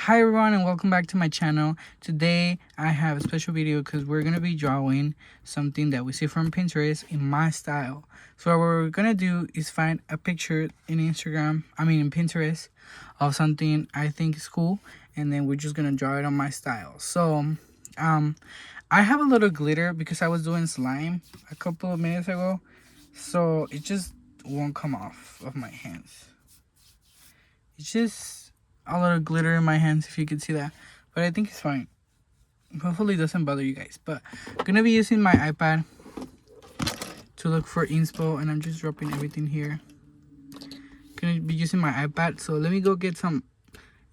Hi everyone and welcome back to my channel. Today I have a special video because we're going to be drawing something that we see from Pinterest in my style. So what we're going to do is find a picture in in Pinterest of something I think is cool, and then we're just going to draw it on my style. So I have a little glitter because I was doing slime a couple of minutes ago, so it just won't come off of my hands. It's just a lot of glitter in my hands, if you can see that. But I think it's fine. Hopefully it doesn't bother you guys. But I'm going to be using my iPad to look for inspo. And I'm just dropping everything here. Going to be using my iPad. So let me go get some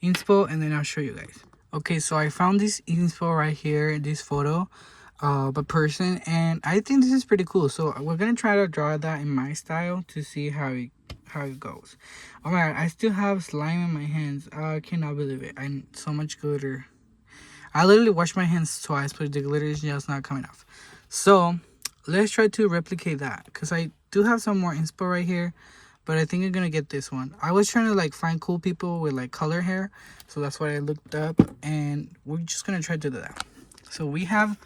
inspo and then I'll show you guys. Okay, so I found this inspo right here. This photo of a person. And I think this is pretty cool. So we're going to try to draw that in my style to see how it goes. Oh my god, I still have slime in my hands. I cannot believe it. And so much glitter. I literally washed my hands twice, but the glitter is just not coming off. So let's try to replicate that, because I do have some more inspo right here, but I think I'm gonna get this one. I was trying to like find cool people with like color hair, so that's what I looked up, and we're just gonna try to do that. So we have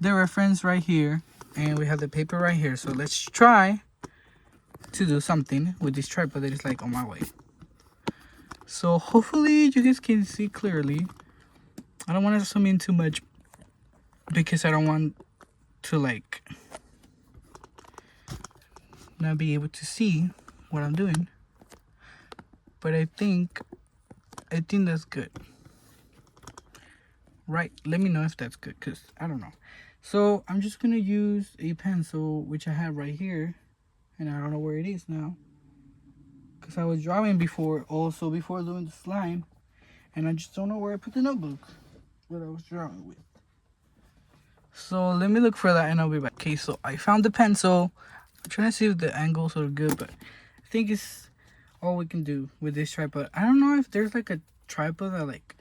the reference right here, and we have the paper right here. So let's try to do something with this tripod that is like on my way. So hopefully you guys can see clearly. I don't want to zoom in too much because I don't want to like not be able to see what I'm doing. But I think that's good. Right? Let me know if that's good, because I don't know. So I'm just gonna use a pencil which I have right here, and I don't know where it is now, because I was drawing before doing the slime, and I just don't know where I put the notebook that I was drawing with. So let me look for that and I'll be back. Okay, so I found the pencil. I'm trying to see if the angles are good, but I think it's all we can do with this tripod. I don't know if there's like a tripod that like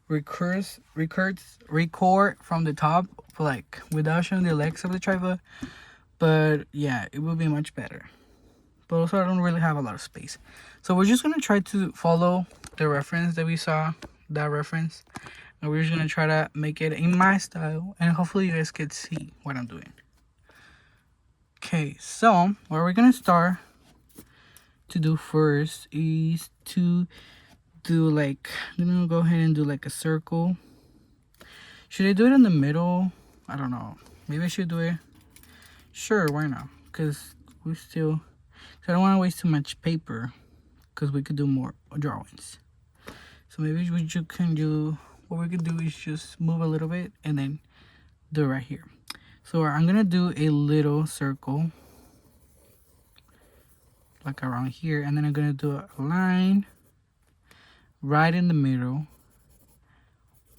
record from the top, like without showing the legs of the tripod. But yeah, it will be much better. But also I don't really have a lot of space. So we're just gonna try to follow the reference that we saw, that reference. And we're just gonna try to make it in my style, and hopefully you guys can see what I'm doing. Okay, so what we're gonna start to do first is to do like, I'm gonna go ahead and do like a circle. Should I do it in the middle? I don't know. Maybe I should do it. Sure, why not? Because we still, I don't want to waste too much paper, because we could do more drawings. So maybe what we could do is just move a little bit and then do it right here. So I'm gonna do a little circle like around here, and then I'm gonna do a line right in the middle.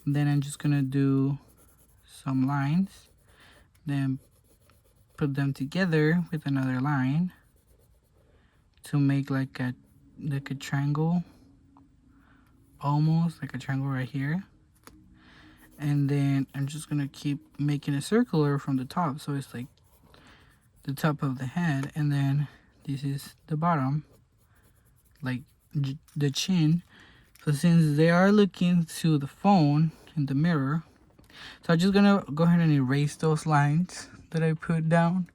Then I'm just gonna do some lines, then put them together with another line to make like a triangle, almost like a triangle right here. And then I'm just gonna keep making a circular from the top, so it's like the top of the head, and then this is the bottom, like the chin. So since they are looking to the phone in the mirror, so I'm just gonna go ahead and erase those lines that I put down.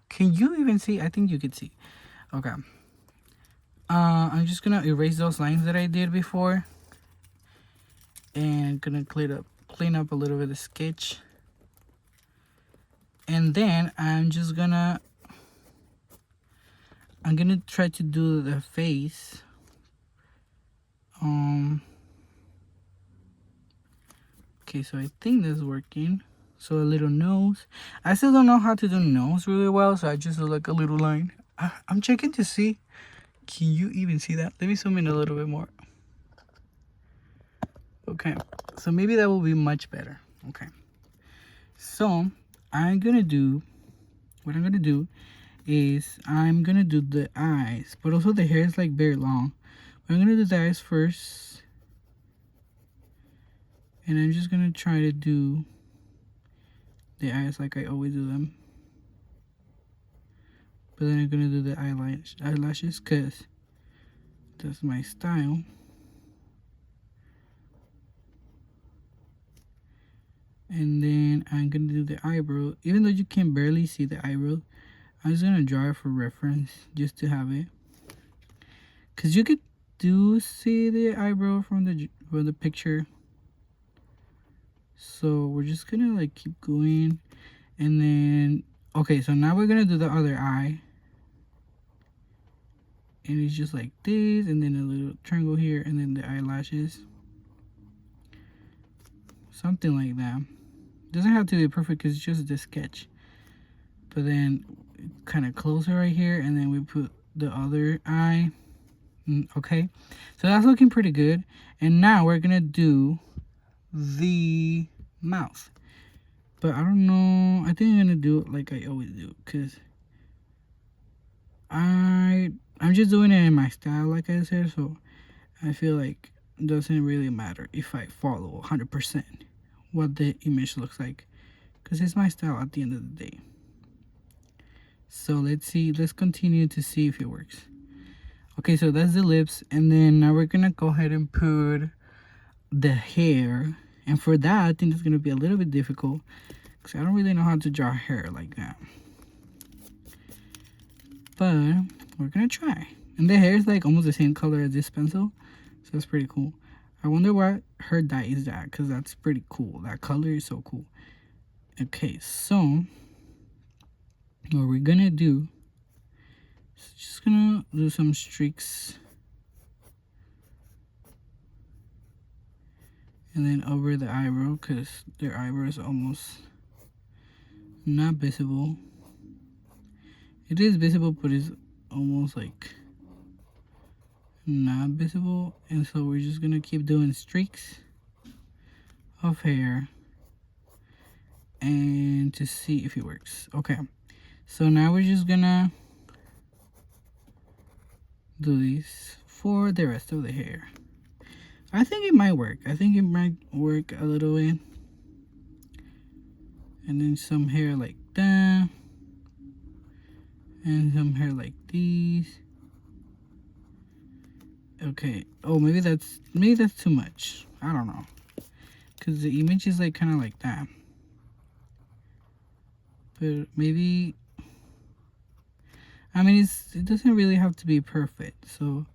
Can you even see? I think you can see. Okay. I'm just gonna erase those lines that I did before, and gonna clean up a little bit of the sketch. And then I'm gonna try to do the face. Okay, so I think that's working. So a little nose. I still don't know how to do nose really well, so I just do like a little line. I'm checking to see. Can you even see that? Let me zoom in a little bit more. Okay, so maybe that will be much better. Okay, so what I'm gonna do is I'm gonna do the eyes, but also the hair is like very long. I'm gonna do the eyes first, and I'm just gonna try to do the eyes like I always do them. But then I'm gonna do the eyelashes, because that's my style. And then I'm gonna do the eyebrow. Even though you can barely see the eyebrow, I'm just gonna draw it for reference, just to have it. Cause you could do see the eyebrow from the picture. So we're just gonna like keep going, and then okay. So now we're gonna do the other eye, and it's just like this, and then a little triangle here, and then the eyelashes, something like that. Doesn't have to be perfect because it's just a sketch. But then kind of closer right here, and then we put the other eye. Okay, so that's looking pretty good. And now we're gonna do the mouth, but I don't know, I think I'm gonna do it like I always do, because I'm just doing it in my style, like I said. So I feel like it doesn't really matter if I follow 100% what the image looks like, because it's my style at the end of the day. So let's continue to see if it works. Okay, so that's the lips, and then now we're gonna go ahead and put the hair. And for that, I think it's gonna be a little bit difficult because I don't really know how to draw hair like that. But we're gonna try. And the hair is like almost the same color as this pencil, so that's pretty cool. I wonder what her dye is that, because that's pretty cool. That color is so cool. Okay, so what we're gonna do is just gonna do some streaks, and then over the eyebrow, because their eyebrow is almost not visible. It is visible, but it's almost like not visible. And so we're just gonna keep doing streaks of hair and to see if it works. Okay, so now we're just gonna do this for the rest of the hair. I think it might work. I think it might work a little bit. And then some hair like that, and some hair like these. Okay. Oh, maybe that's too much. I don't know, because the image is like kind of like that. But maybe, I mean, it doesn't really have to be perfect. So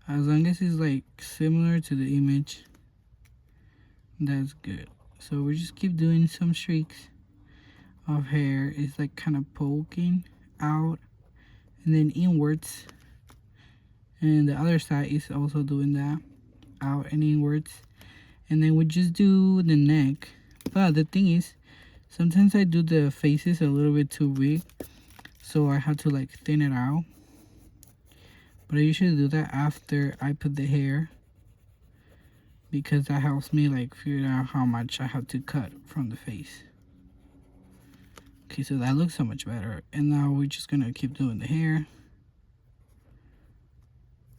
as long as it's like similar to the image, that's good. So we just keep doing some streaks of hair. It's like kind of poking out and then inwards, and the other side is also doing that, out and inwards. And then we just do the neck. But the thing is, sometimes I do the faces a little bit too big, so I have to like thin it out. But I usually do that after I put the hair, because that helps me like figure out how much I have to cut from the face. Okay, so that looks so much better. And now we're just gonna keep doing the hair.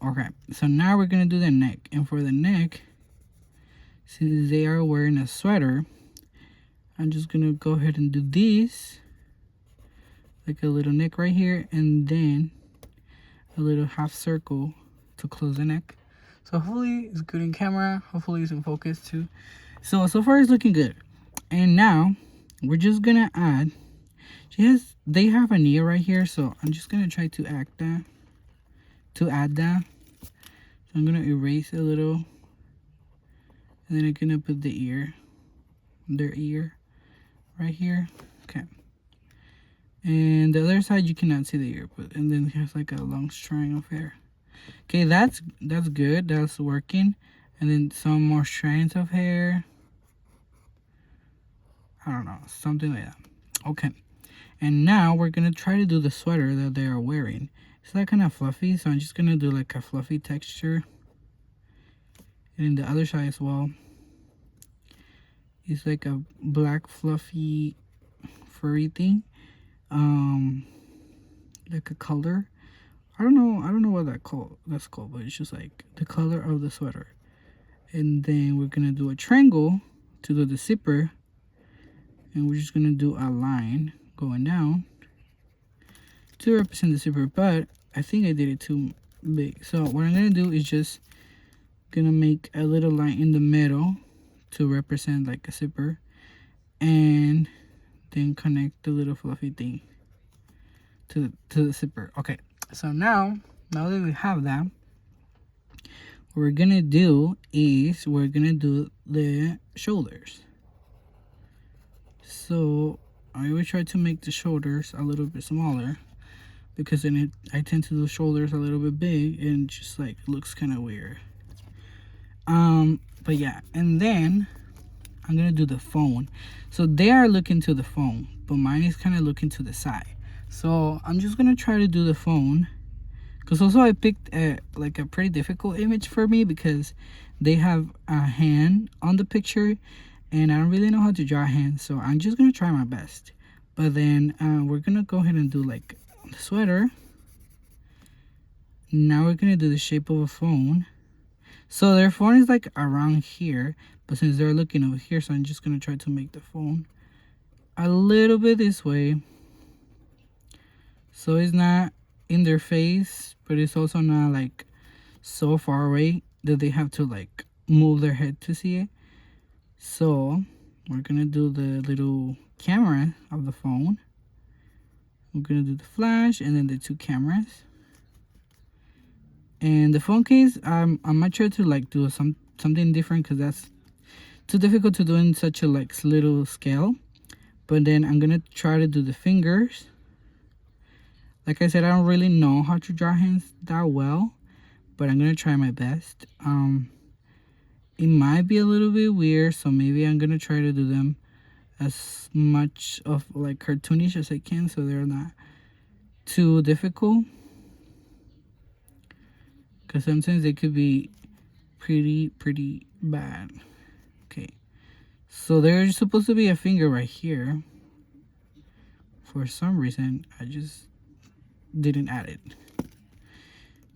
Okay, so now we're gonna do the neck. And for the neck, since they are wearing a sweater, I'm just gonna go ahead and do this, like a little neck right here, and then a little half circle to close the neck. So hopefully it's good in camera, hopefully it's in focus too. So far it's looking good. And now we're just gonna add, they have an ear right here, so I'm just gonna try to add that. So I'm gonna erase a little, and then I'm gonna put the ear, their ear right here. Okay, and the other side you cannot see the ear, but and then it has like a long string of hair. Okay, that's good, that's working. And then some more strands of hair, I don't know, something like that. Okay, and now we're gonna try to do the sweater that they are wearing. It's like kind of fluffy, so I'm just gonna do like a fluffy texture. And in the other side as well, it's like a black fluffy furry thing, like a color. I don't know what that's called, but it's just like the color of the sweater. And then we're gonna do a triangle to do the zipper, and we're just gonna do a line going down to represent the zipper. But I think I did it too big, so what I'm gonna do is just gonna make a little line in the middle to represent like a zipper, and then connect the little fluffy thing to the zipper. Okay, so now that we have that, what we're gonna do is we're gonna do the shoulders. So I will try to make the shoulders a little bit smaller, because then I tend to do shoulders a little bit big and just like looks kind of weird. But yeah, and then I'm gonna do the phone. So they are looking to the phone, but mine is kind of looking to the side. So I'm just gonna try to do the phone, because also I picked like a pretty difficult image for me, because they have a hand on the picture and I don't really know how to draw hands, so I'm just gonna try my best. But then we're gonna go ahead and do like the sweater. Now we're gonna do the shape of a phone. So their phone is like around here, but since they're looking over here, so I'm just gonna try to make the phone a little bit this way, so it's not in their face, but it's also not like so far away that they have to like move their head to see it. So we're gonna do the little camera of the phone. We're gonna do the flash and then the two cameras. And the phone case, I might try to like do something different, because that's too difficult to do in such a like little scale. But then I'm gonna try to do the fingers. Like I said, I don't really know how to draw hands that well, but I'm gonna try my best. It might be a little bit weird, so maybe I'm gonna try to do them as much of like cartoonish as I can, so they're not too difficult, because sometimes they could be pretty bad. Okay, so there's supposed to be a finger right here. For some reason I just didn't add it.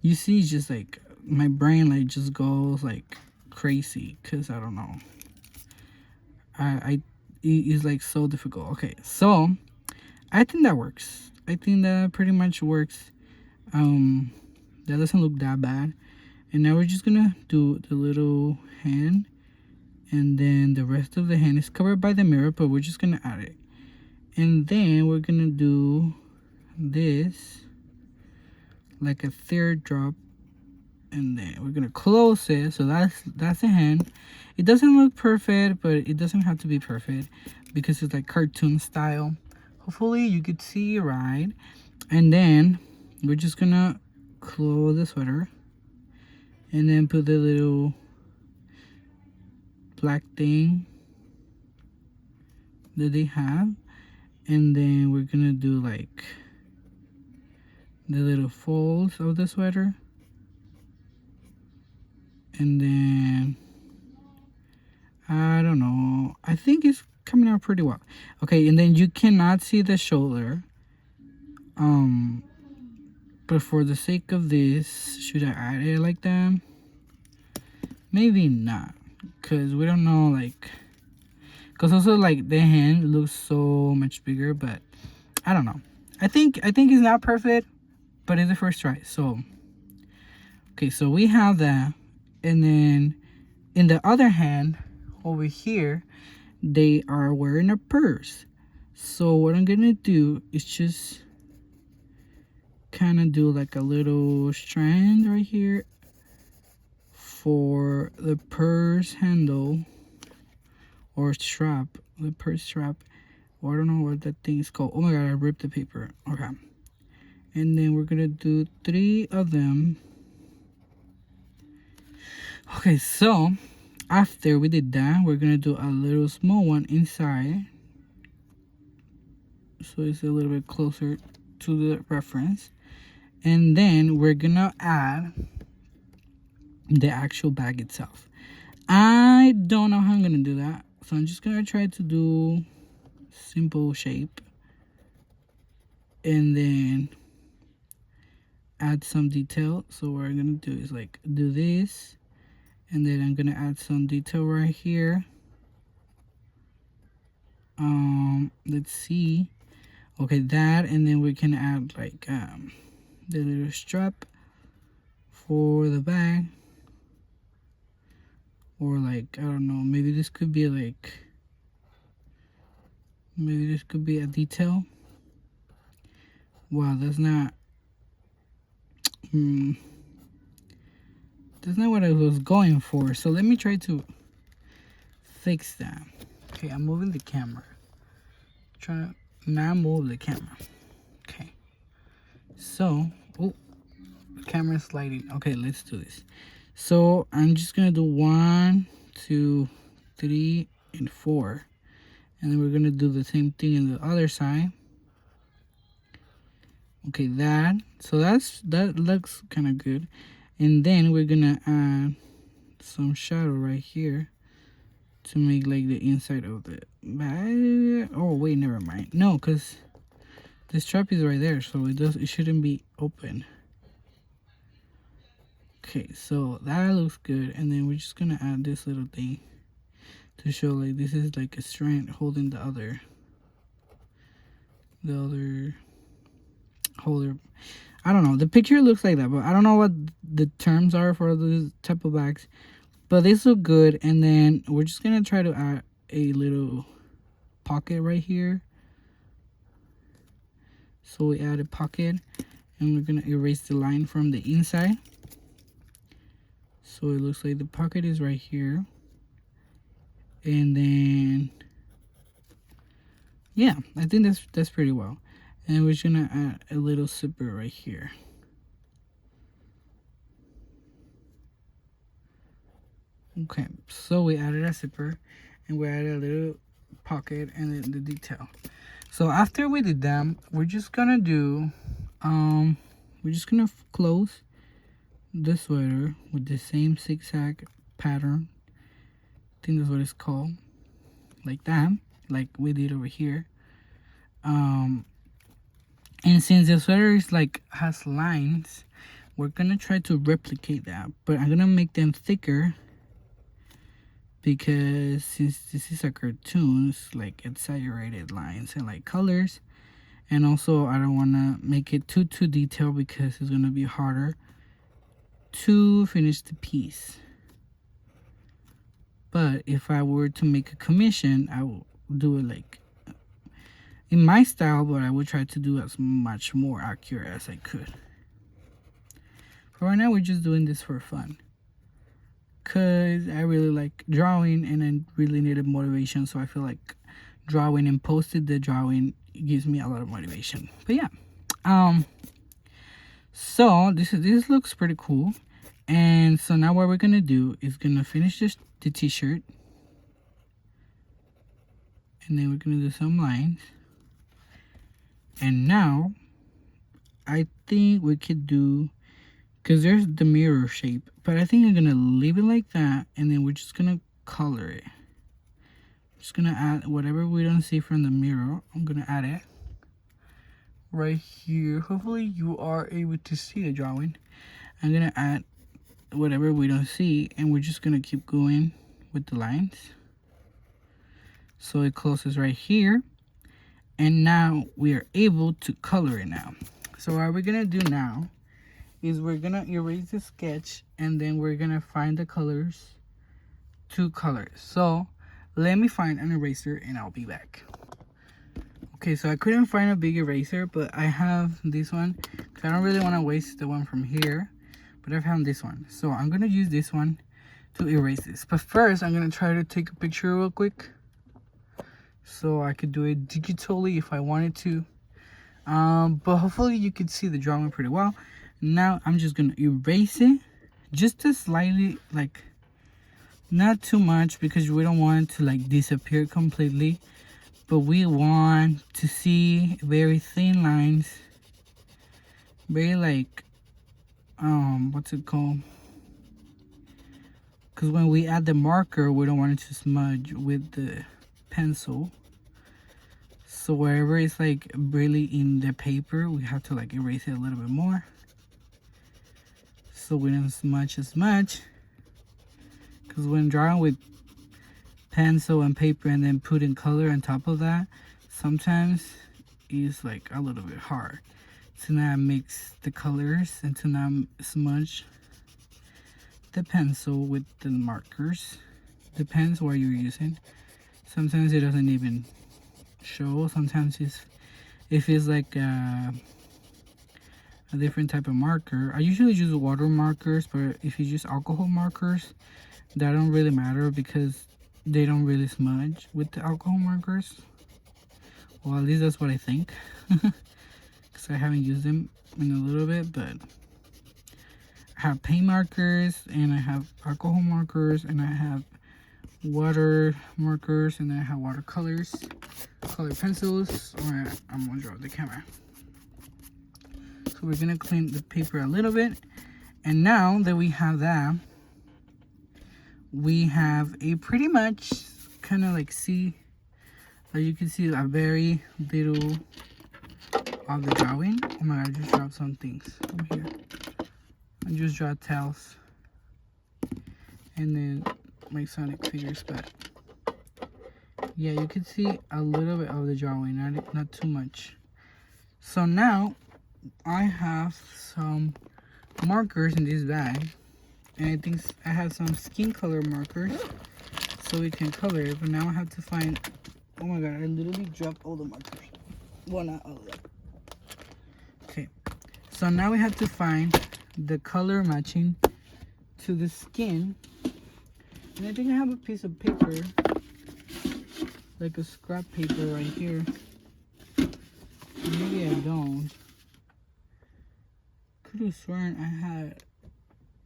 You see, it's just like my brain like just goes like crazy, because I don't know, it is like so difficult. Okay, so I think that works. I think that pretty much works. That doesn't look that bad. And now we're just gonna do the little hand, and then the rest of the hand is covered by the mirror, but we're just gonna add it. And then we're gonna do this like a third drop, and then we're gonna close it. So that's the hand. It doesn't look perfect, but it doesn't have to be perfect, because it's like cartoon style. Hopefully you could see right. And then we're just gonna close the sweater, and then put the little black thing that they have, and then we're gonna do like the little folds of the sweater, and then I don't know, I think it's coming out pretty well. Okay, and then you cannot see the shoulder, but for the sake of this, should I add it like that? Maybe not, because we don't know, like, because also like the hand looks so much bigger, but I don't know. I think it's not perfect, but it's the first try. So okay, so we have that, and then in the other hand over here, they are wearing a purse. So what I'm gonna do is just kind of do like a little strand right here for the purse handle, or strap, the purse strap, or I don't know what that thing is called. Oh my god, I ripped the paper. Okay, and then we're gonna do 3 of them. Okay, so after we did that, we're gonna do a little small one inside, so it's a little bit closer to the reference. And then we're gonna add the actual bag itself. I don't know how I'm gonna do that, so I'm just gonna try to do simple shape, and then add some detail. So what I'm gonna do is like do this, and then I'm gonna add some detail right here. Let's see. Okay, that, and then we can add like the little strap for the bag, or like I don't know, maybe this could be like Maybe this could be a detail. Wow, that's not that's not what I was going for. So let me try to fix that. Okay, I'm moving the camera. Trying to now move the camera. Okay. So, oh, the camera's sliding. Okay, let's do this. So I'm just gonna do 1, 2, 3, and 4, and then we're gonna do the same thing in the other side. Okay, that looks kind of good, and then we're gonna add some shadow right here to make like the inside of the bag. Oh wait, never mind. No, because this strap is right there, so it shouldn't be open. Okay, so that looks good, and then we're just gonna add this little thing to show like this is like a strand holding the other holder. I don't know, the picture looks like that, but I don't know what the terms are for this type of bags, but these look good. And then we're just gonna try to add a little pocket right here. So we add a pocket, and we're gonna erase the line from the inside, so it looks like the pocket is right here. And then yeah, I think that's pretty well. And we're just gonna add a little zipper right here. Okay, so we added a zipper, and we added a little pocket and then the detail. So after we did that, we're just gonna do we're just gonna close the sweater with the same zigzag pattern. I think that's what it's called, like that, like we did over here. And since the sweater is like has lines, we're gonna try to replicate that, but I'm gonna make them thicker, because since this is a cartoon, it's like exaggerated lines and like colors. And also I don't want to make it too detailed, because it's gonna be harder to finish the piece. But if I were to make a commission, I will do it like in my style, but I would try to do as much more accurate as I could. For right now, we're just doing this for fun, because I really like drawing and I really needed motivation. So I feel like drawing and posted the drawing gives me a lot of motivation. But yeah, so this looks pretty cool. And so now what we're gonna do is gonna finish the t-shirt, and then we're gonna do some lines. And now I think we could do, because there's the mirror shape, but I think I'm gonna leave it like that, and then we're just gonna color it. Just gonna add whatever we don't see from the mirror. I'm gonna add it right here. Hopefully you are able to see the drawing. I'm gonna add whatever we don't see, and we're just gonna keep going with the lines, so it closes right here. And now we are able to color it now. So what we're gonna do now is we're gonna erase the sketch, and then we're gonna find the colors to color. So let me find an eraser and I'll be back. Okay, so I couldn't find a big eraser, but I have this one, because I don't really want to waste the one from here, but I found this one. So I'm gonna use this one to erase this. But first I'm gonna try to take a picture real quick, so I could do it digitally if I wanted to. But hopefully you could see the drawing pretty well. Now I'm just gonna erase it just a slightly, like not too much, because we don't want it to like disappear completely, but we want to see very thin lines, very like what's it called, because when we add the marker, we don't want it to smudge with the pencil. So wherever it's like really in the paper, we have to like erase it a little bit more, so we don't smudge as much. Because when drawing with pencil and paper and then putting color on top of that, sometimes it's like a little bit hard to not mix the colors and to not smudge the pencil with the markers. Depends what you're using. Sometimes it doesn't even show. Sometimes if it's like a different type of marker. I usually use water markers, but if you use alcohol markers, that don't really matter because they don't really smudge with the alcohol markers. Well, at least that's what I think. Because I haven't used them in a little bit, but I have paint markers, and I have alcohol markers, and I have water markers, and then I have watercolors, color pencils. Alright, I'm gonna draw the camera. So we're gonna clean the paper a little bit, and now that we have that, we have a pretty much kind of like you can see a very little of the drawing. Oh my god, I just dropped some things from here. I just draw tails and then my Sonic figures, but yeah, you can see a little bit of the drawing, not too much. So now I have some markers in this bag, and I think I have some skin color markers so we can color it. But now I have to find, oh my god, I literally dropped all the markers. Well, not all of them. Okay, so now we have to find the color matching to the skin. And I think I have a piece of paper, like a scrap paper right here. Maybe I don't. Could have sworn I had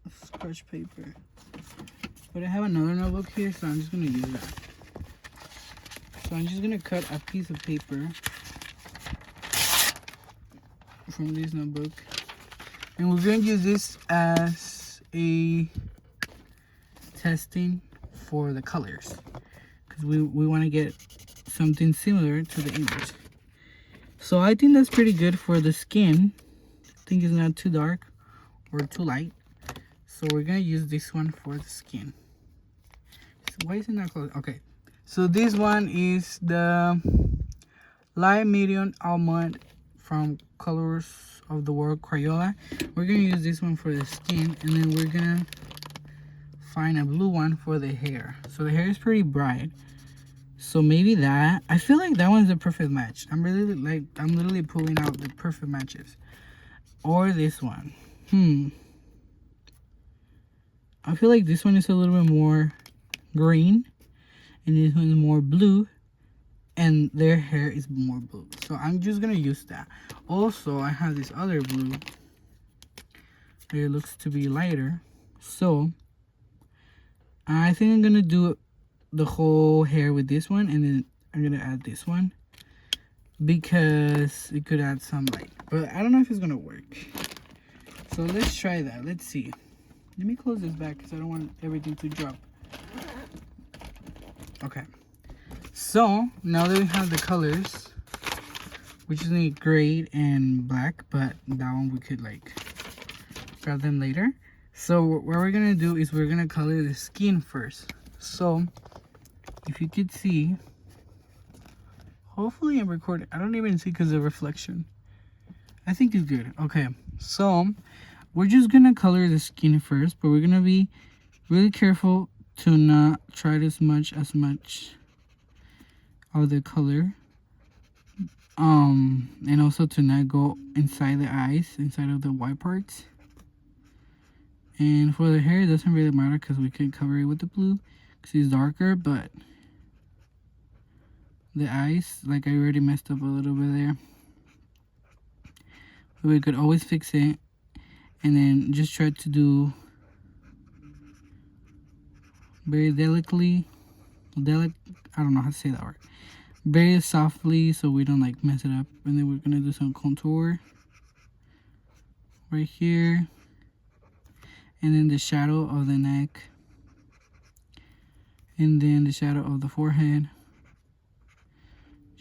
a scratch paper. But I have another notebook here, so I'm just going to use that. So I'm just going to cut a piece of paper from this notebook. And we're going to use this as a testing for the colors. Because we want to get something similar to the image. So I think that's pretty good for the skin. I think it's not too dark or too light. So we're going to use this one for the skin. So why is it not close? Okay. So this one is the light medium almond from Colors of the World Crayola. We're going to use this one for the skin, and then we're going to find a blue one for the hair. So the hair is pretty bright. So maybe that. I feel like that one's the perfect match. I'm literally pulling out the perfect matches. Or this one. I feel like this one is a little bit more green, and this one is more blue, and their hair is more blue. So I'm just gonna use that. Also, I have this other blue. It looks to be lighter. So I think I'm gonna do the whole hair with this one, and then I'm gonna add this one because it could add some light. But I don't know if it's gonna work. So let's try that. Let's see. Let me close this back because I don't want everything to drop. Okay. So now that we have the colors, we just need gray and black, but that one we could like grab them later. So what we're gonna do is we're gonna color the skin first. So if you could see, hopefully I'm recording. I don't even see because of reflection. I think it's good. Okay, so we're just gonna color the skin first, but we're gonna be really careful to not try to smudge as much of the color, and also to not go inside the eyes, inside of the white parts. And for the hair, it doesn't really matter because we can cover it with the blue because it's darker, but the eyes, like I already messed up a little bit there, but we could always fix it. And then just try to do very delicately, I don't know how to say that word, very softly so we don't like mess it up. And then we're gonna do some contour right here, and then the shadow of the neck, and then the shadow of the forehead,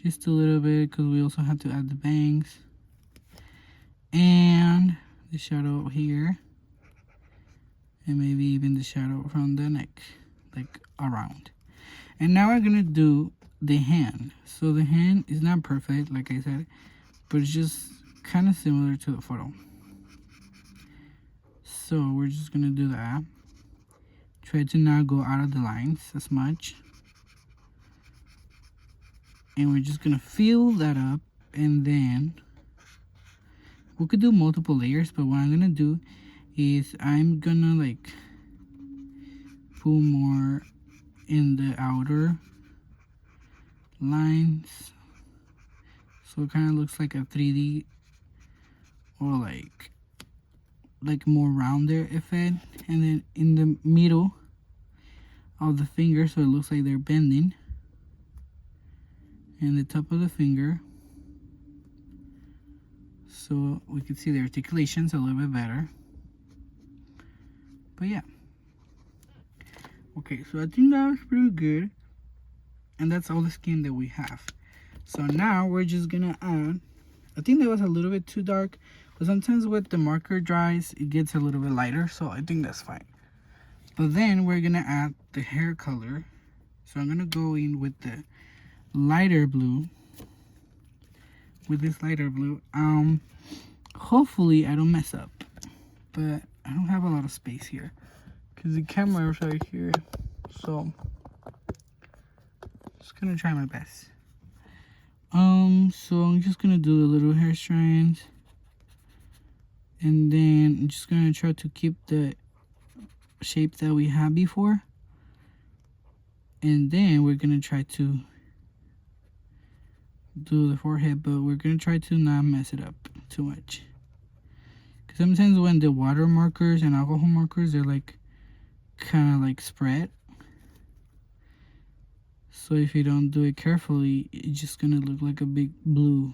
just a little bit because we also have to add the bangs, and the shadow here, and maybe even the shadow from the neck, like around. And now we're gonna do the hand. So the hand is not perfect, like I said, but it's just kind of similar to the photo. So we're just gonna do that. Try to not go out of the lines as much. And we're just gonna fill that up, and then we could do multiple layers, but what I'm gonna do is I'm gonna like put more in the outer lines, so it kind of looks like a 3D, or like more rounded effect. And then in the middle of the finger, so it looks like they're bending, and the top of the finger, so we can see the articulations a little bit better. But yeah, okay, so I think that was pretty good, and that's all the skin that we have. So now we're just gonna add, I think that was a little bit too dark, but sometimes with the marker dries it gets a little bit lighter, so I think that's fine. But then we're gonna add the hair color, so I'm gonna go in with the lighter blue, with this lighter blue. Hopefully I don't mess up, but I don't have a lot of space here because the camera is right here, so just gonna try my best. So I'm just gonna do the little hair strands, and then I'm just gonna try to keep the shape that we had before, and then we're gonna try to do the forehead, but we're gonna try to not mess it up too much, because sometimes when the water markers and alcohol markers, they're like kind of like spread, so if you don't do it carefully, it's just gonna look like a big blue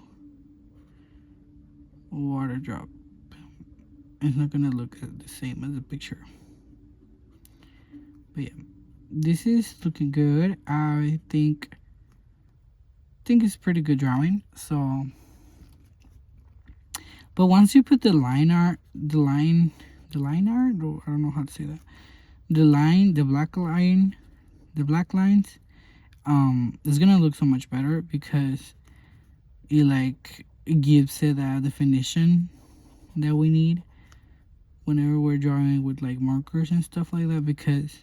water drop. It's not gonna look the same as the picture. But yeah, this is looking good. I think it's pretty good drawing. So, but once you put the line art, or I don't know how to say that, the black lines, it's gonna look so much better, because it gives it that definition that we need whenever we're drawing with like markers and stuff like that, because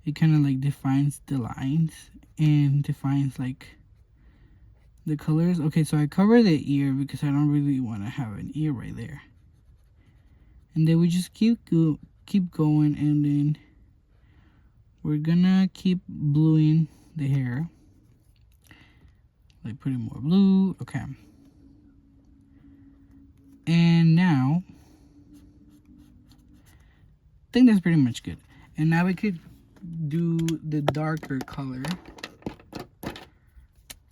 it kind of like defines the lines and defines like the colors. Okay, so I cover the ear because I don't really want to have an ear right there, and then we just keep going, and then we're gonna keep bluing the hair, like putting more blue. Okay, and now I think that's pretty much good. And now we could do the darker color.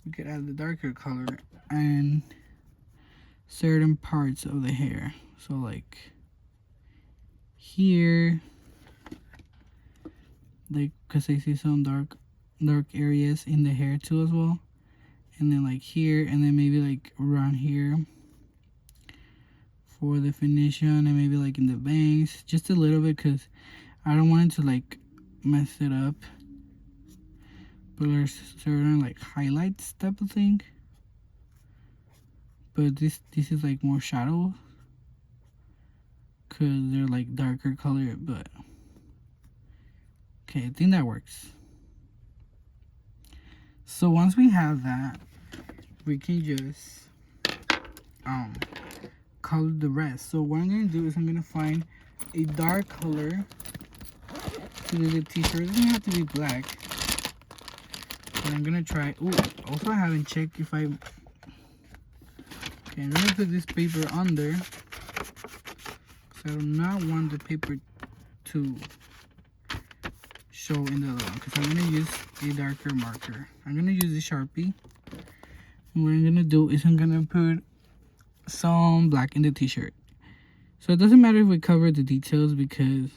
We could add the darker color and certain parts of the hair. So like here, like, because I see some dark areas in the hair too as well. And then like here, and then maybe like around here for the definition, and maybe like in the bangs, just a little bit, because I don't want it to like mess it up. But there's certain like highlights type of thing, but this is like more shadow, because they're like darker color. But okay, I think that works. So once we have that, we can just color the rest. So what I'm gonna do is I'm gonna find a dark color to do the t-shirt. It doesn't have to be black, but I'm gonna try. Oh, also I haven't checked if okay, I'm gonna put this paper under, so I do not want the paper to show in the other one, because I'm gonna use a darker marker. I'm gonna use a Sharpie, and what I'm gonna do is I'm gonna put some black in the t-shirt. So it doesn't matter if we cover the details, because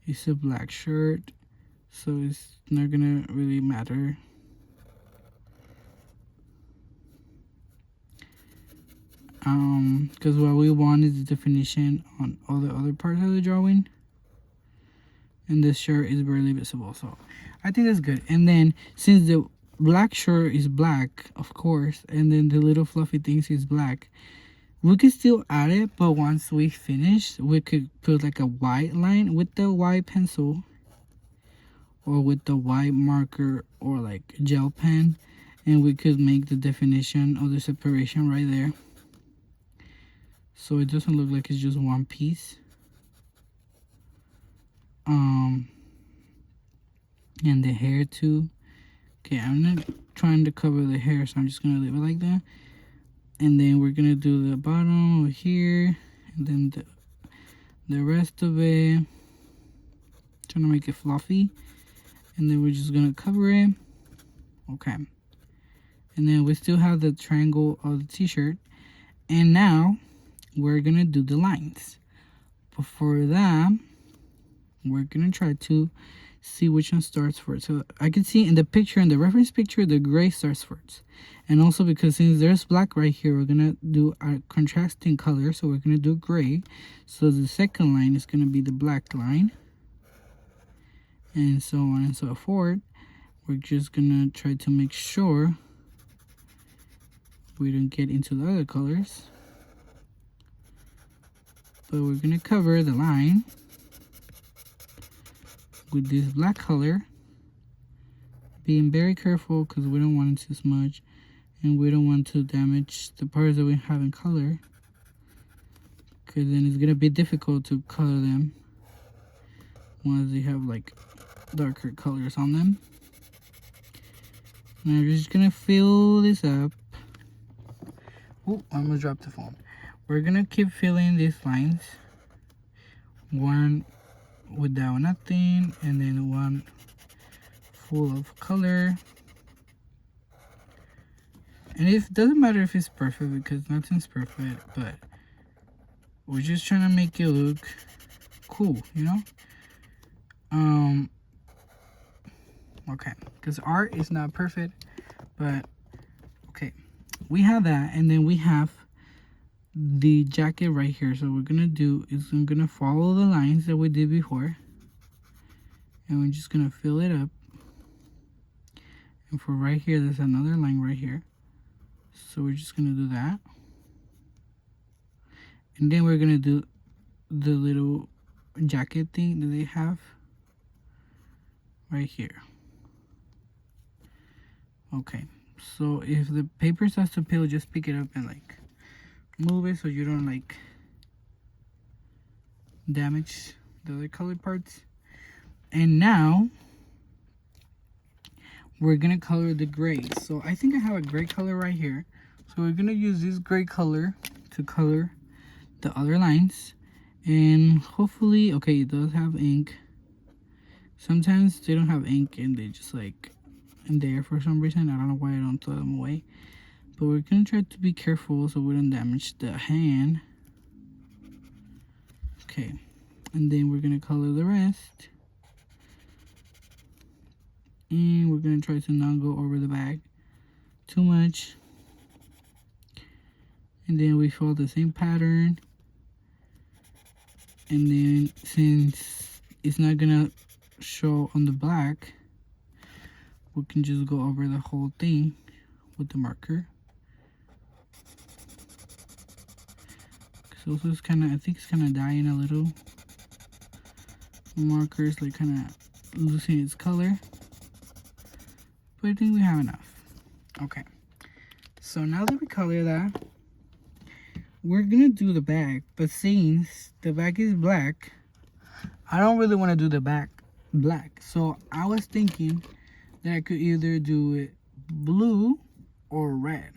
it's a black shirt, so it's not gonna really matter. Because what we want is the definition on all the other parts of the drawing, and this shirt is barely visible, so I think that's good. And then since the black shirt is black, of course, and then the little fluffy things is black, we could still add it, but once we finish, we could put like a white line with the white pencil, or with the white marker or like gel pen, and we could make the definition of the separation right there, so it doesn't look like it's just one piece. And the hair too. Okay, I'm not trying to cover the hair, so I'm just gonna leave it like that. And then we're gonna do the bottom over here, and then the rest of it, trying to make it fluffy. And then we're just gonna cover it. Okay, and then we still have the triangle of the t-shirt, and now we're gonna do the lines. But for that, we're gonna try to see which one starts first. So I can see in the picture, in the reference picture, the gray starts first. And also because since there's black right here, we're gonna do a contrasting color, so we're gonna do gray. So the second line is gonna be the black line, and so on and so forth. We're just gonna try to make sure we don't get into the other colors, but we're gonna cover the line with this black color, being very careful because we don't want it too smudge, and we don't want to damage the parts that we have in color, because then it's gonna be difficult to color them once they have like darker colors on them. And I'm just gonna fill this up. Oh, I almost dropped the phone. We're gonna keep filling these lines, one without nothing, and then one full of color. And it doesn't matter if it's perfect, because nothing's perfect, but we're just trying to make it look cool, you know? Okay, because art is not perfect, but okay, we have that. And then we have the jacket right here. So what we're gonna do is I'm gonna follow the lines that we did before, and we're just gonna fill it up. And for right here, there's another line right here, so we're just gonna do that. And then we're gonna do the little jacket thing that they have right here. Okay, so if the paper starts to peel, just pick it up and like move it so you don't like damage the other colored parts. And now we're gonna color the gray. So I think I have a gray color right here, so we're gonna use this gray color to color the other lines. And hopefully, okay, it does have ink. Sometimes they don't have ink and they just like in there for some reason. I don't know why I don't throw them away, but we're gonna try to be careful so we don't damage the hand. Okay, and then we're gonna color the rest, and we're gonna try to not go over the bag too much. And then we follow the same pattern, and then since it's not gonna show on the black, we can just go over the whole thing with the marker. So it's kind of, I think it's kind of dying a little. The marker is like kind of losing its color, but I think we have enough. Okay, so now that we color that, we're gonna do the back. But since the back is black, I don't really want to do the back black. So I was thinking that I could either do it blue or red.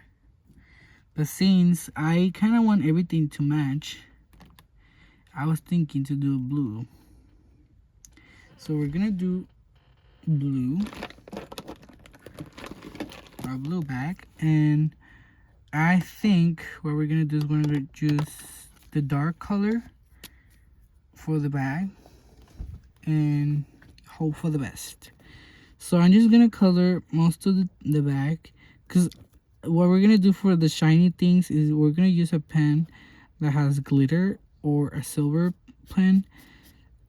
But since I kind of want everything to match, I was thinking to do blue. So we're gonna do blue, our blue back. And I think what we're gonna do is we're gonna choose the dark color for the bag and hope for the best. So I'm just gonna color most of the bag, because what we're gonna do for the shiny things is we're gonna use a pen that has glitter or a silver pen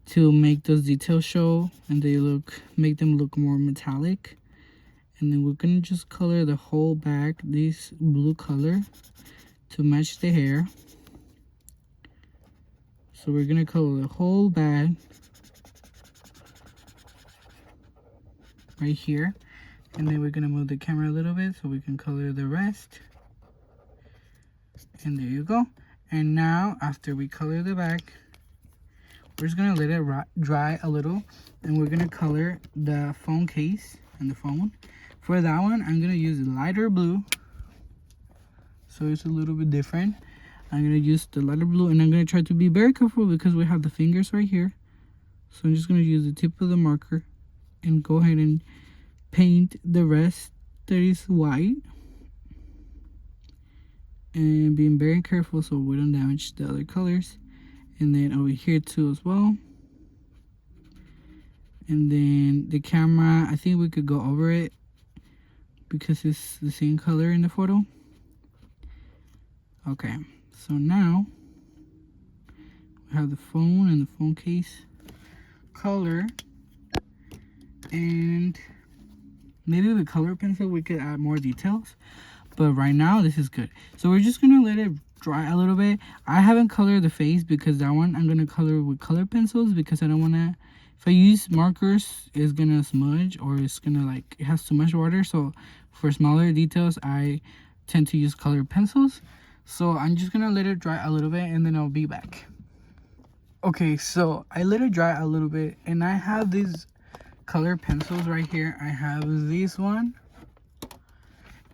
to make those details show, and they make them look more metallic. And then we're gonna just color the whole bag this blue color to match the hair. So we're gonna color the whole bag right here. And then we're gonna move the camera a little bit so we can color the rest. And there you go. And now after we color the back, we're just gonna let it dry a little, and we're gonna color the phone case and the phone. For that one, I'm gonna use lighter blue, so it's a little bit different. I'm gonna use the lighter blue, and I'm gonna try to be very careful because we have the fingers right here. So I'm just gonna use the tip of the marker and go ahead and paint the rest that is white. And being very careful so we don't damage the other colors. And then over here too as well. And then the camera, I think we could go over it because it's the same color in the photo. Okay, so now we have the phone and the phone case color, and maybe with color pencil we could add more details, but right now this is good. So we're just gonna let it dry a little bit. I haven't colored the face because that one I'm gonna color with color pencils because I don't wanna, if I use markers, it's gonna smudge or it's gonna like, it has too much water. So for smaller details, I tend to use colored pencils. So I'm just gonna let it dry a little bit and then I'll be back. Okay, so I let it dry a little bit and I have these color pencils right here. I have this one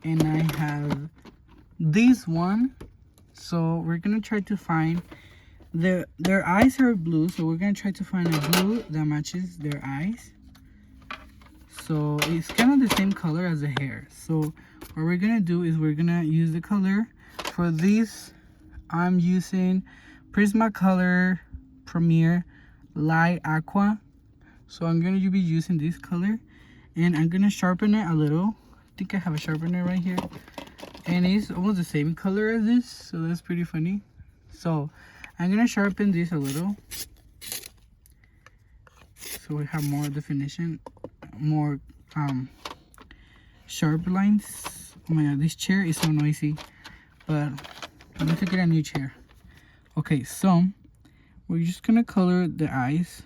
and I have this one. So we're gonna try to find their eyes are blue, so we're gonna try to find a blue that matches their eyes. So it's kind of the same color as the hair. So what we're gonna do is we're gonna use the color. For these, I'm using Prismacolor Premier Light Aqua. So I'm going to be using this color. And I'm going to sharpen it a little. I think I have a sharpener right here. And it's almost the same color as this. So that's pretty funny. So I'm going to sharpen this a little. So we have more definition. More sharp lines. Oh my god, this chair is so noisy. But I need to get a new chair. Okay, so we're just gonna color the eyes,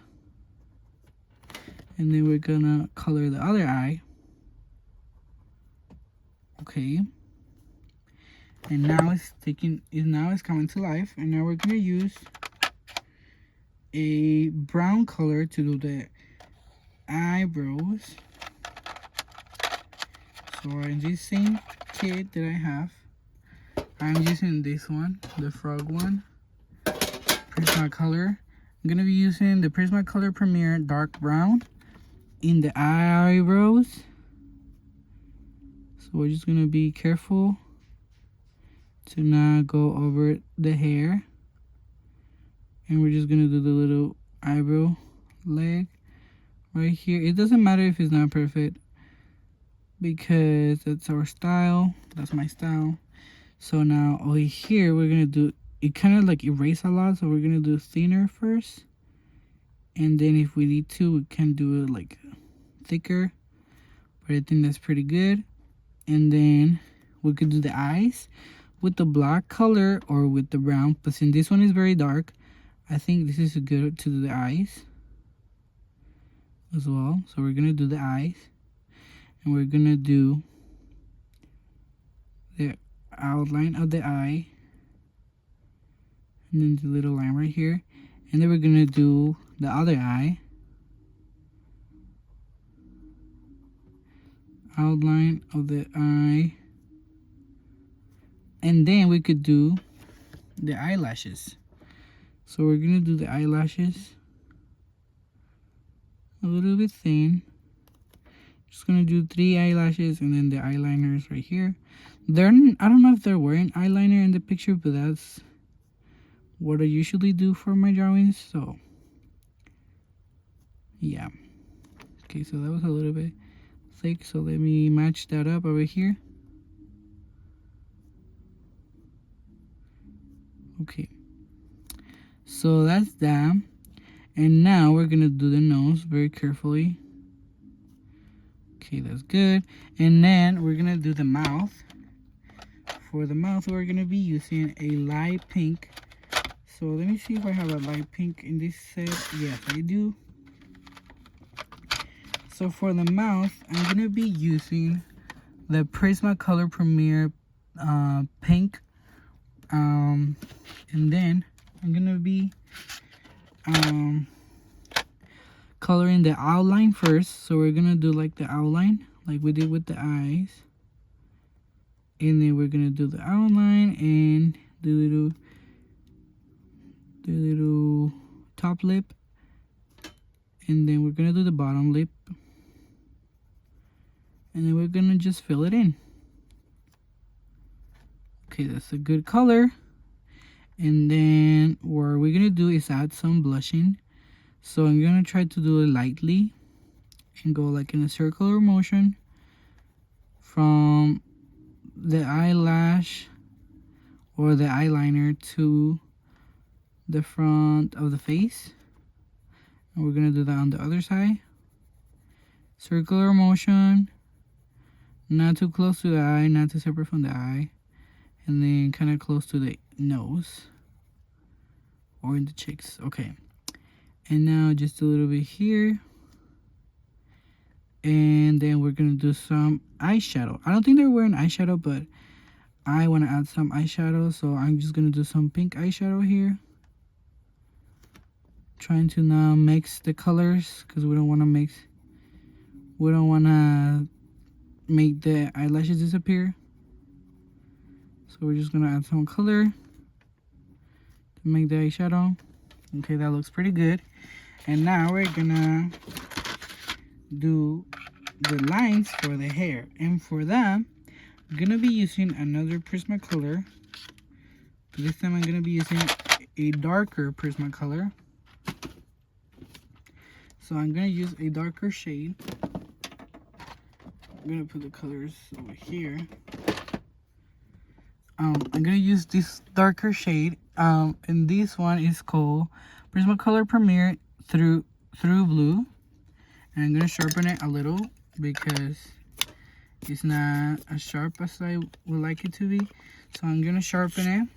and then we're gonna color the other eye. Okay, and now it's coming to life, and now we're gonna use a brown color to do the eyebrows. So in this same kit that I have, I'm using this one, the frog one, Prismacolor. I'm gonna be using the Prismacolor Premier Dark Brown in the eyebrows. So we're just gonna be careful to not go over the hair. And we're just gonna do the little eyebrow leg right here. It doesn't matter if it's not perfect because that's our style, that's my style. So now over here, we're going to do, it kind of like erase a lot. So we're going to do thinner first. And then if we need to, we can do it like thicker. But I think that's pretty good. And then we could do the eyes with the black color or with the brown. But since this one is very dark, I think this is good to do the eyes as well. So we're going to do the eyes. And we're going to do the outline of the eye, and then the little line right here, and then we're gonna do the other eye, outline of the eye, and then we could do the eyelashes. So we're gonna do the eyelashes a little bit thin. Just gonna do 3 eyelashes and then the eyeliners right here. I don't know if they're wearing eyeliner in the picture, but that's what I usually do for my drawings. So yeah. Okay, so that was a little bit thick, so let me match that up over here. Okay, so that's that. And now we're gonna do the nose very carefully. Okay, that's good. And then we're gonna do the mouth. For the mouth, we're gonna be using a light pink. So let me see if I have a light pink in this set. Yes, I do. So for the mouth, I'm gonna be using the Prismacolor Premier pink, and then I'm gonna be coloring the outline first. So we're gonna do like the outline like we did with the eyes, and then we're gonna do the outline and the little top lip, and then we're gonna do the bottom lip, and then we're gonna just fill it in. Okay, that's a good color. And then what we're gonna do is add some blushing. So I'm gonna try to do it lightly and go like in a circular motion from the eyelash or the eyeliner to the front of the face. And we're gonna do that on the other side. Circular motion, not too close to the eye, not too separate from the eye, and then kind of close to the nose or in the cheeks. Okay, and now just a little bit here, and then we're gonna do some eyeshadow. I don't think they're wearing eyeshadow, but I want to add some eyeshadow, so I'm just gonna do some pink eyeshadow here, trying to now mix the colors because we don't want to make the eyelashes disappear. So we're just gonna add some color to make the eyeshadow. Okay, that looks pretty good. And now we're gonna do the lines for the hair, and for that I'm gonna be using another Prismacolor. This time I'm gonna be using a darker Prismacolor. So I'm gonna use a darker shade. I'm gonna put the colors over here. I'm gonna use this darker shade, and this one is called Prismacolor Premier Through Blue, and I'm gonna sharpen it a little because it's not as sharp as I would like it to be. So I'm gonna sharpen it,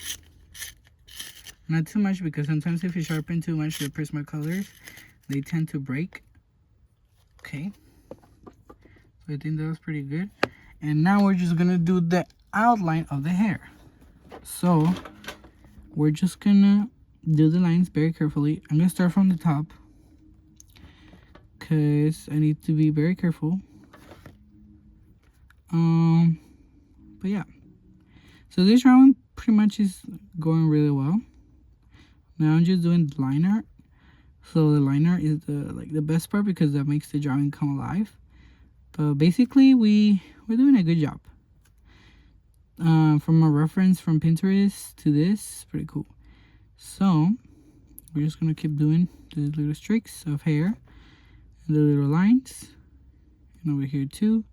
not too much, because sometimes if you sharpen too much the Prismacolors, they tend to break. Okay, so I think that was pretty good. And now we're just gonna do the outline of the hair. So we're just gonna do the lines very carefully. I'm gonna start from the top because I need to be very careful. But yeah, so this drawing pretty much is going really well. Now I'm just doing the liner. So the liner is the best part because that makes the drawing come alive. But basically we're doing a good job. From a reference from Pinterest to this, pretty cool. So we're just gonna keep doing the little streaks of hair and the little lines, and over here too,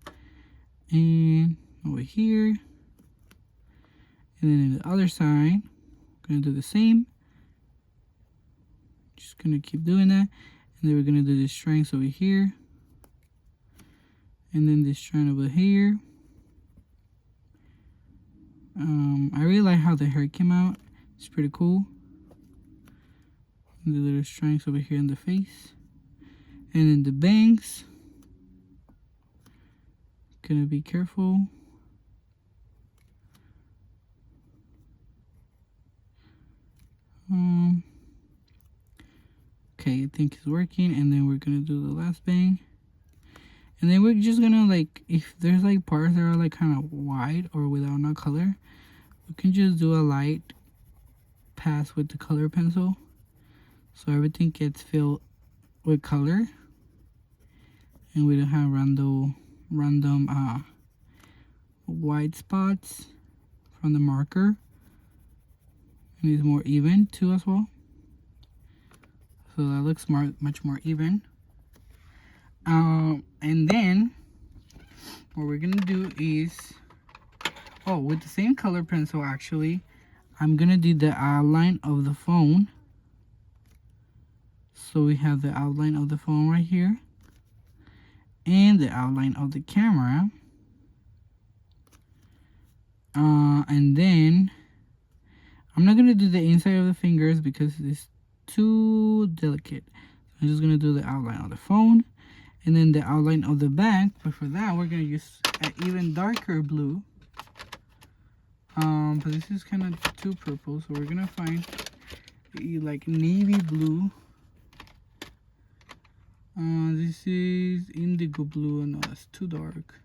and over here, and then in the other side gonna do the same. Just gonna keep doing that, and then we're gonna do the strands over here, and then this strand over here. I really like how the hair came out. It's pretty cool. And the little strands over here in the face, and then the bangs. Gonna be careful. Okay, I think it's working. And then we're gonna do the last bang. And then we're just gonna, like, if there's like parts that are like kind of wide or without no color, we can just do a light pass with the color pencil, so everything gets filled with color, and we don't have random white spots from the marker, and it's more even too as well. So that looks much more even. And then what we're gonna do is, with the same color pencil, actually, I'm gonna do the outline of the phone. So we have the outline of the phone right here, and the outline of the camera. And then I'm not gonna do the inside of the fingers because it's too delicate. I'm just gonna do the outline of the phone. and then the outline of the back. But for that, we're gonna use an even darker blue. But this is kind of too purple, so we're gonna find like navy blue. This is indigo blue. No, that's too dark.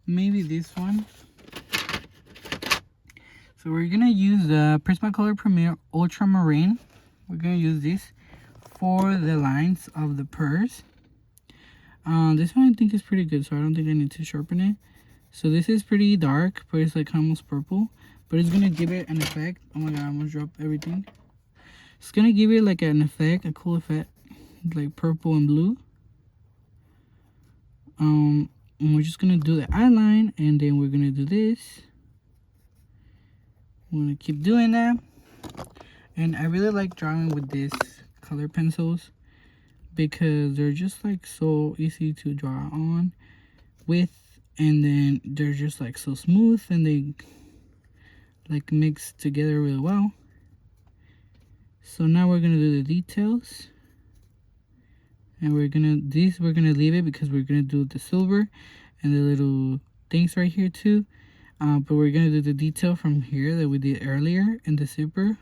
Maybe this one. So we're gonna use the Prismacolor Premier Ultramarine. We're gonna use this for the lines of the purse. This one I think is pretty good, so I don't think I need to sharpen it. So this is pretty dark, but it's like almost purple. But it's gonna give it an effect. Oh my god, I almost dropped everything. It's gonna give it like an effect, a cool effect, like purple and blue. And we're just gonna do the outline, and then we're gonna do this. I'm gonna keep doing that. And I really like drawing with these color pencils because they're just like so easy to draw on with, and then they're just like so smooth, and they like mix together really well. So now we're gonna do the details, and we're gonna leave it because we're gonna do the silver and the little things right here too. But we're gonna do the detail from here that we did earlier in the zipper.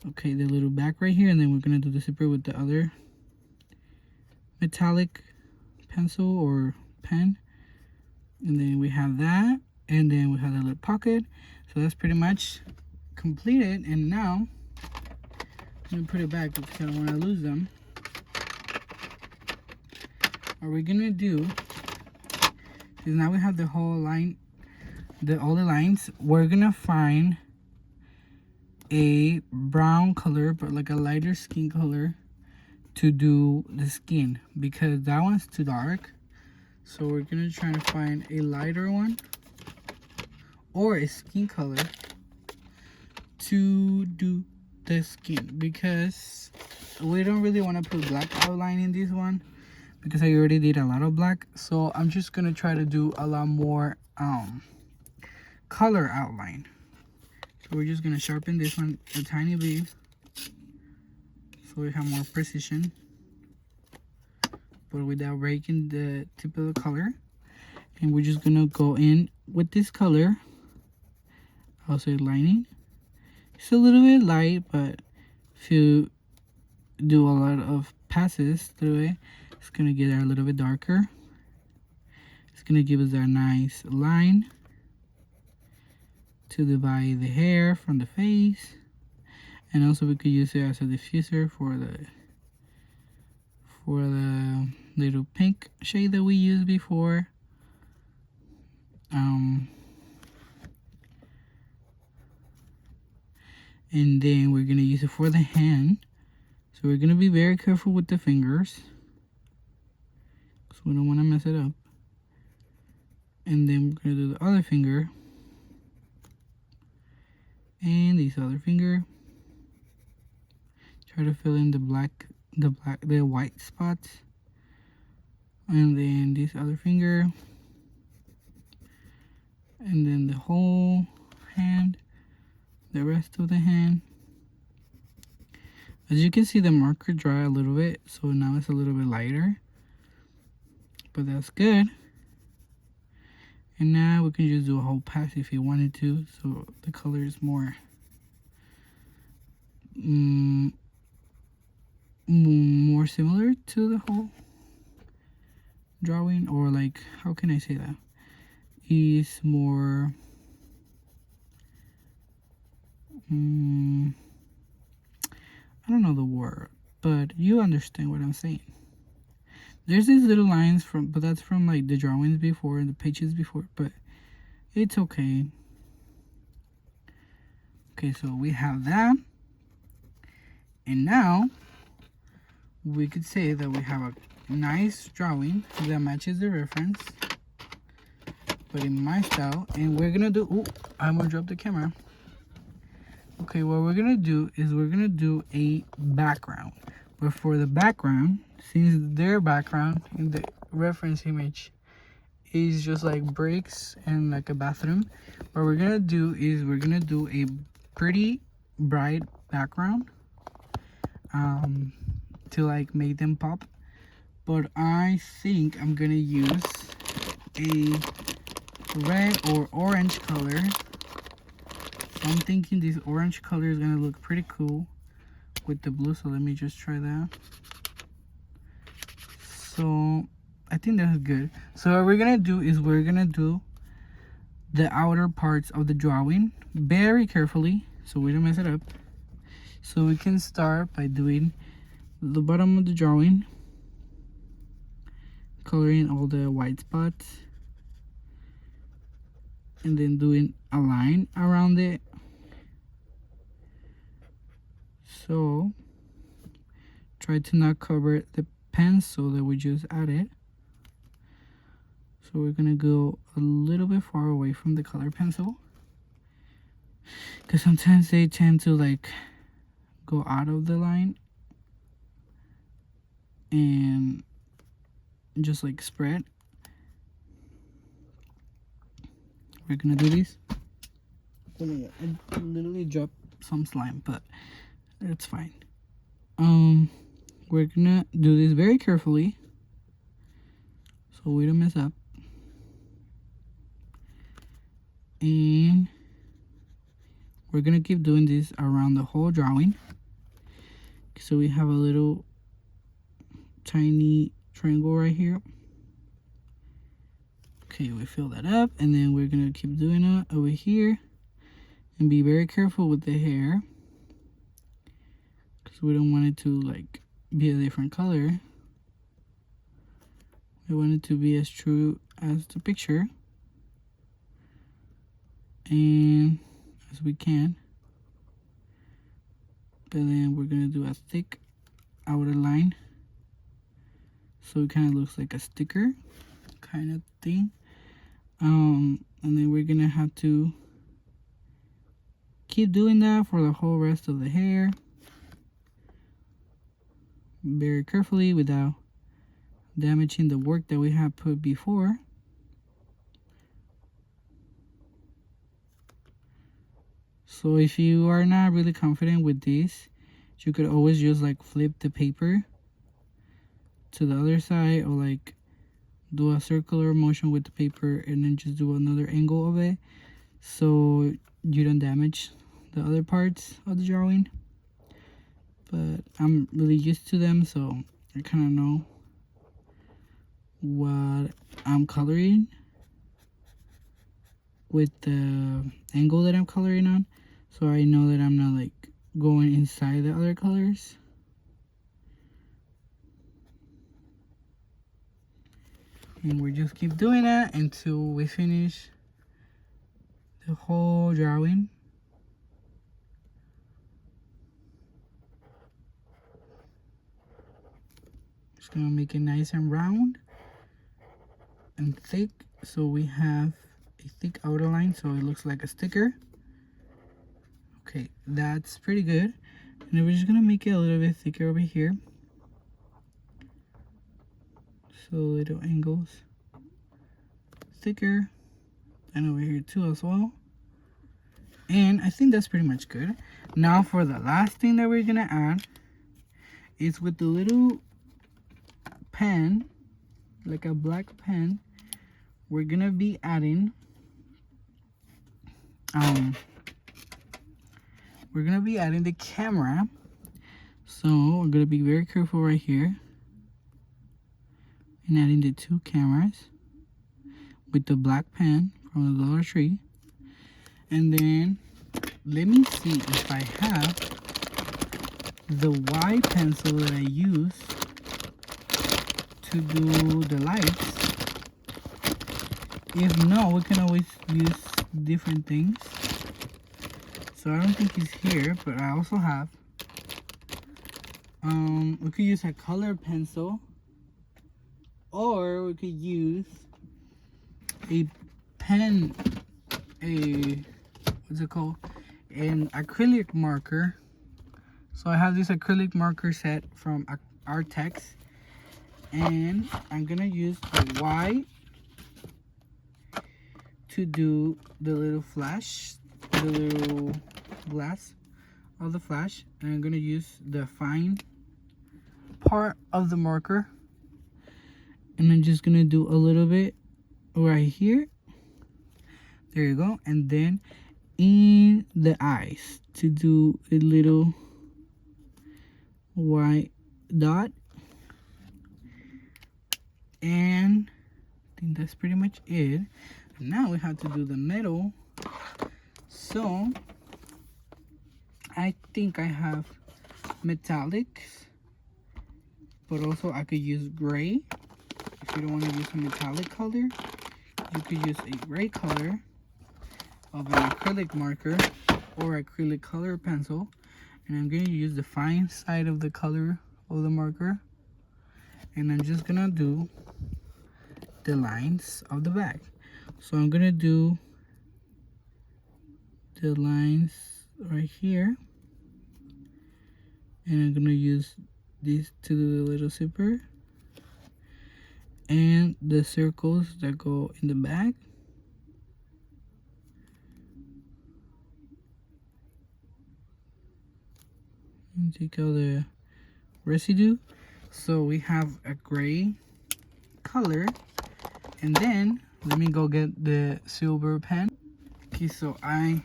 Okay, the little back right here, and then we're gonna do the zipper with the other metallic pencil or pen. And then we have that, and then we have the little pocket. So that's pretty much completed. And now I'm gonna put it back because I don't want to lose them. What we're gonna do is now we have the whole line, all the lines. We're gonna find a brown color, but like a lighter skin color, to do the skin because that one's too dark. So we're gonna try to find a lighter one or a skin color to do the skin, because we don't really want to put black outline in this one because I already did a lot of black. So I'm just gonna try to do a lot more color outline. So we're just gonna sharpen this one a tiny bit so we have more precision, but without breaking the tip of the color. And we're just gonna go in with this color, also lining. It's a little bit light, but if you do a lot of passes through it, it's gonna get a little bit darker. It's gonna give us a nice line to divide the hair from the face. And also we could use it as a diffuser for the little pink shade that we used before. And then we're gonna use it for the hand. So we're gonna be very careful with the fingers, so we don't want to mess it up. And then we're gonna do the other finger and this other finger. Try to fill in the white spots. And then this other finger, and then the whole hand, the rest of the hand. As you can see, the marker dry a little bit, so now it's a little bit lighter, but that's good. And now we can just do a whole pass if you wanted to, so the color is more similar to the whole drawing, or like, how can I say that? Is more I don't know the word, but you understand what I'm saying. There's these little lines but that's from like the drawings before and the pages before, but it's okay. Okay, so we have that. And now we could say that we have a nice drawing that matches the reference, but in my style. And we're gonna do, I'm gonna drop the camera. Okay, what we're gonna do is we're gonna do a background. But for the background, since their background in the reference image is just like bricks and like a bathroom, what we're gonna do is we're gonna do a pretty bright background to like make them pop. but I think I'm gonna use a red or orange color. So I'm thinking this orange color is gonna look pretty cool with the blue, so let me just try that. So I think that's good. So what we're gonna do is we're gonna do the outer parts of the drawing very carefully so we don't mess it up. So we can start by doing the bottom of the drawing, coloring all the white spots, and then doing a line around it. So try to not cover the pencil that we just added. So we're gonna go a little bit far away from the color pencil, because sometimes they tend to like go out of the line and just like spread. We're gonna do this. Oh my god, I literally dropped some slime, but it's fine. We're gonna do this very carefully so we don't mess up. And we're gonna keep doing this around the whole drawing. So we have a little tiny triangle right here. Okay, we fill that up, and then we're gonna keep doing it over here, and be very careful with the hair, because we don't want it to like be a different color. We want it to be as true as the picture and as we can. But then we're gonna do a thick outer line so it kind of looks like a sticker kind of thing. And then we're gonna have to keep doing that for the whole rest of the hair very carefully without damaging the work that we have put before. So if you are not really confident with this, you could always just like flip the paper to the other side, or like do a circular motion with the paper and then just do another angle of it so you don't damage the other parts of the drawing. But I'm really used to them, so I kind of know what I'm coloring with the angle that I'm coloring on, so I know that I'm not like going inside the other colors. And we just keep doing that until we finish the whole drawing. Just gonna make it nice and round and thick, so we have a thick outer line so it looks like a sticker. Okay, that's pretty good. And then we're just gonna make it a little bit thicker over here, so little angles thicker, and over here too as well. And I think that's pretty much good. Now for the last thing that we're gonna add is with the little pen, like a black pen, we're gonna be adding the camera. So we're gonna be very careful right here and adding the two cameras with the black pen from the Dollar Tree. And then let me see if I have the Y pencil that I use to do the lights. If no, we can always use different things. So I don't think it's here, but I also have we could use a color pencil, or we could use a pen, what's it called, an acrylic marker. So I have this acrylic marker set from Artex, and I'm gonna use the Y to do the little flash, the little glass of the flash, and I'm gonna use the fine part of the marker And I'm just gonna do a little bit right here. There you go. And then in the eyes to do a little white dot. And I think that's pretty much it. Now we have to do the middle. So I think I have metallics, but also I could use gray. If you don't want to use a metallic color, you could use a gray color of an acrylic marker or acrylic color pencil. And I'm going to use the fine side of the color of the marker. And I'm just going to do the lines of the back. So I'm going to do the lines right here. And I'm going to use these to do the little zipper. And the circles that go in the back. And take out the residue. So we have a gray color. And then let me go get the silver pen. Okay, so I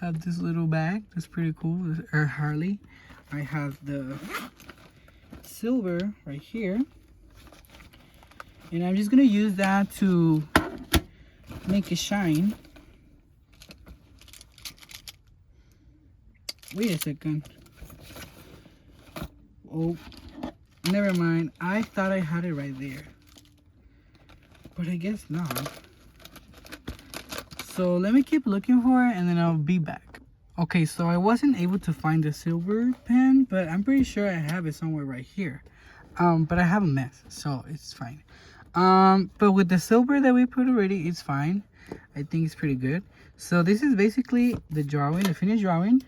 have this little bag. That's pretty cool. Or Harley. I have the silver right here. And I'm just gonna use that to make it shine. Wait a second. Oh, never mind. I thought I had it right there, but I guess not. So let me keep looking for it and then I'll be back. Okay, so I wasn't able to find the silver pen, but I'm pretty sure I have it somewhere right here. But I have a mess, so it's fine. But with the silver that we put already, it's fine. I think it's pretty good. So this is basically the drawing, the finished drawing.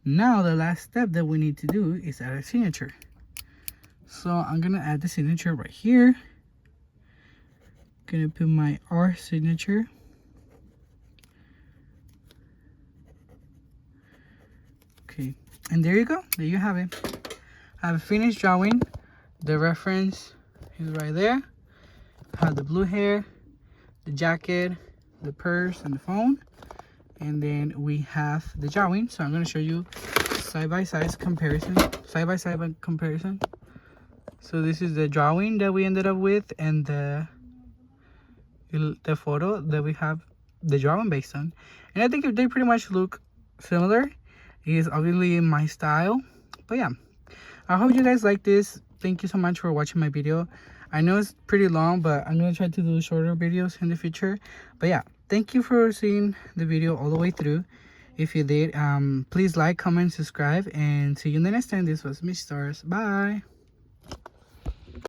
Now the last step that we need to do is add a signature. So I'm gonna add the signature right here. Gonna put my R signature. Okay, and there you go. There you have it. I have a finished drawing. The reference is right there. I have the blue hair, the jacket, the purse, and the phone. And then we have the drawing. So I'm going to show you side-by-side comparison. Side-by-side comparison. So this is the drawing that we ended up with, and the photo that we have the drawing based on. And I think they pretty much look similar. It is obviously in my style. But yeah, I hope you guys like this. Thank you so much for watching my video. I know it's pretty long, but I'm going to try to do shorter videos in the future. But yeah, thank you for seeing the video all the way through. If you did, please like, comment, subscribe, and see you in the next time. This was Miss Stars. Bye.